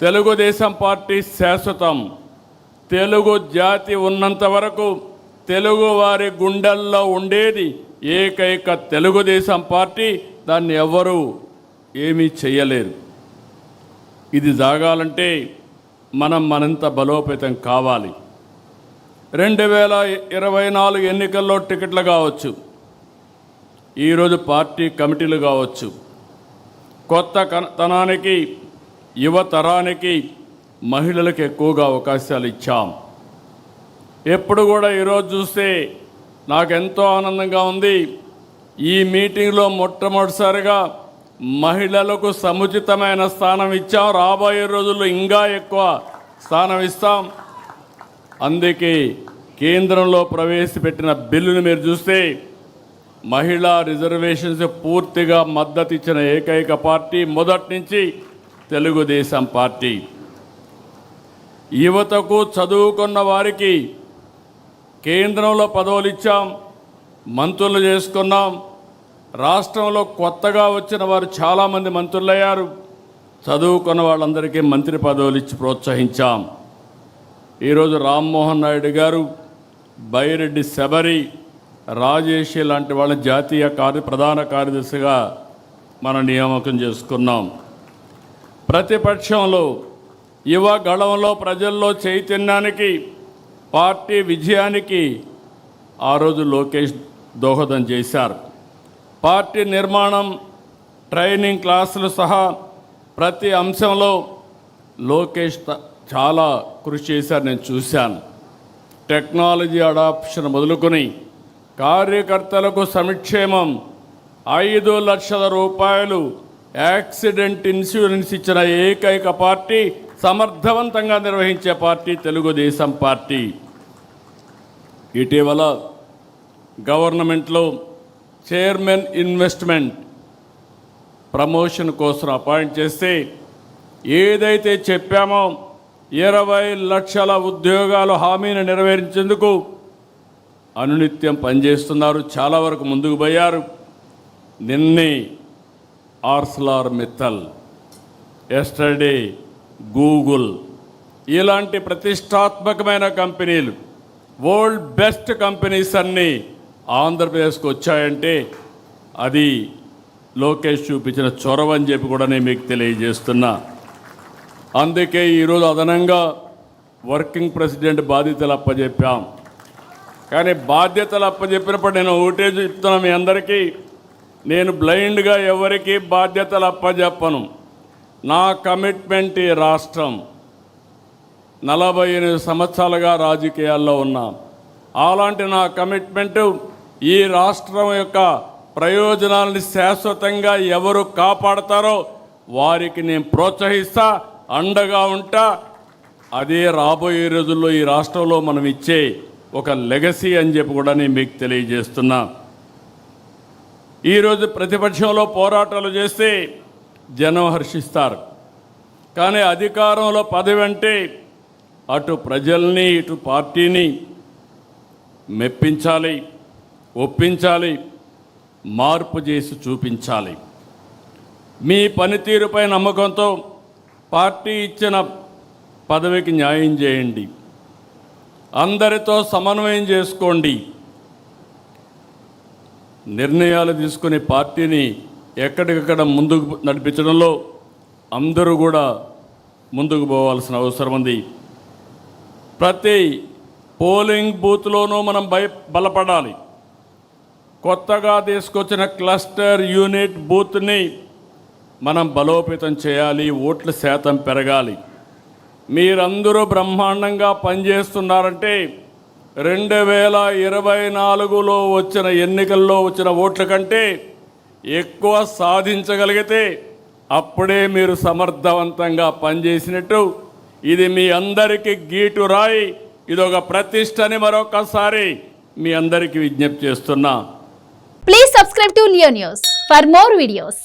Telugu Desam party శాశ్వతం. తెలుగు జాతి ఉన్నంత వరకు తెలుగు వారి గుండెల్లో ఉండేది ఏకైక తెలుగుదేశం పార్టీ. దాన్ని ఎవరు ఏమీ చేయలేరు. ఇది జరగాలంటే మనం మరింత బలోపేతం కావాలి. 2024 ఎన్నికల్లో టికెట్లు కావచ్చు, ఈరోజు పార్టీ కమిటీలు కావచ్చు, కొత్త తనానికి యువతరానికి మహిళలకు ఎక్కువగా అవకాశాలు ఇచ్చాం. ఎప్పుడు కూడా ఈరోజు చూస్తే నాకెంతో ఆనందంగా ఉంది. ఈ మీటింగ్లో మొట్టమొదటిసారిగా మహిళలకు సముచితమైన స్థానం ఇచ్చాం. రాబోయే రోజుల్లో ఇంకా ఎక్కువ స్థానం ఇస్తాం. అందుకే కేంద్రంలో ప్రవేశపెట్టిన బిల్లును మీరు చూస్తే మహిళా రిజర్వేషన్స్ పూర్తిగా మద్దతు ఇచ్చిన ఏకైక పార్టీ మొదటి నుంచి తెలుగుదేశం పార్టీ. యువతకు చదువుకున్న వారికి కేంద్రంలో పదవులు ఇచ్చాం, మంత్రులు చేసుకున్నాం. రాష్ట్రంలో కొత్తగా వచ్చిన వారు చాలామంది మంత్రులయ్యారు. చదువుకున్న వాళ్ళందరికీ మంత్రి పదవులు ఇచ్చి ప్రోత్సహించాం. ఈరోజు రామ్మోహన్ నాయుడు గారు, బైరెడ్డి శబరి, రాజేష్ లాంటి వాళ్ళ జాతీయ ప్రధాన కార్యదర్శిగా మనం నియామకం చేసుకున్నాం. ప్రతిపక్షంలో యువ గళంలో ప్రజల్లో చైతన్యానికి పార్టీ విజయానికి ఆ రోజు లోకేష్ దోహదం చేశారు. పార్టీ నిర్మాణం, ట్రైనింగ్ క్లాసులు సహా ప్రతి అంశంలో లోకేష్ చాలా కృషి చేశారు, నేను చూశాను. టెక్నాలజీ అడాప్షన్ మొదలుకొని కార్యకర్తలకు సంక్షేమం, 5 లక్షల రూపాయలు యాక్సిడెంట్ ఇన్సూరెన్స్ ఇచ్చిన ఏకైక పార్టీ, సమర్థవంతంగా నిర్వహించే పార్టీ తెలుగుదేశం పార్టీ. ఇటీవల గవర్నమెంట్లో చైర్మన్ ఇన్వెస్ట్మెంట్ ప్రమోషన్ కోసం అపాయింట్ చేస్తే ఏదైతే చెప్పామో 20 లక్షల ఉద్యోగాలు హామీని నెరవేర్చేందుకు అనునిత్యం పనిచేస్తున్నారు. చాలా వరకు ముందుకు పోయారు. నిన్నే ఆర్సెలర్ మిత్తల్, ఎస్టర్డే గూగుల్, ఇలాంటి ప్రతిష్టాత్మకమైన కంపెనీలు, వరల్డ్ బెస్ట్ కంపెనీస్ అన్నీ ఆంధ్రప్రదేశ్కి వచ్చాయంటే అది లోకేష్ చూపించిన చొరవ అని చెప్పి కూడా నేను మీకు తెలియజేస్తున్నా. అందుకే ఈరోజు అదనంగా వర్కింగ్ ప్రెసిడెంట్ బాధ్యతలు అప్పచెప్పాం. కానీ బాధ్యతలు అప్పచెప్పినప్పుడు నేను ఒకటే చెప్తున్నా మీ అందరికీ, నేను బ్లైండ్గా ఎవరికి బాధ్యతలు అప్పచెప్పను. నా కమిట్మెంట్ ఈ రాష్ట్రం. 48 సంవత్సరాలుగా రాజకీయాల్లో ఉన్నా. అలాంటి నా కమిట్మెంట్ ఈ రాష్ట్రం యొక్క ప్రయోజనాలని శాశ్వతంగా ఎవరు కాపాడతారో వారికి నేను ప్రోత్సహిస్తా, అండగా ఉంటా. అదే రాబోయే రోజుల్లో ఈ రాష్ట్రంలో మనం ఇచ్చే ఒక లెగసీ అని చెప్పి కూడా నేను మీకు తెలియజేస్తున్నా. ఈరోజు ప్రతిపక్షంలో పోరాటాలు చేస్తే జనం హర్షిస్తారు. కానీ అధికారంలో పదవి అంటే అటు ప్రజల్ని ఇటు పార్టీని మెప్పించాలి, ఒప్పించాలి, మార్పు చేసి చూపించాలి. మీ పనితీరుపై నమ్మకంతో పార్టీ ఇచ్చిన పదవికి న్యాయం చేయండి. అందరితో సమన్వయం చేసుకోండి. నిర్ణయాలు తీసుకుని పార్టీని ఎక్కడికక్కడ ముందుకు నడిపించడంలో అందరూ కూడా ముందుకు పోవాల్సిన అవసరం ఉంది. ప్రతి పోలింగ్ బూత్లోనూ మనం బలపడాలి. కొత్తగా తీసుకొచ్చిన క్లస్టర్ యూనిట్ బూత్ని మనం బలోపేతం చేయాలి. ఓట్ల శాతం పెరగాలి. మీరందరూ బ్రహ్మాండంగా పనిచేస్తున్నారంటే 2024లో వచ్చిన ఎన్నికల్లో వచ్చిన ఓట్ల కంటే ఎక్కువ సాధించగలిగితే అప్పుడే మీరు సమర్థవంతంగా పనిచేసినట్టు. ఇది మీ అందరికీ గీటు రాయి. ఇదొక ప్రతిష్టని మరొకసారి మీ అందరికీ విజ్ఞప్తి చేస్తున్నా. Please subscribe to Leo news for more videos.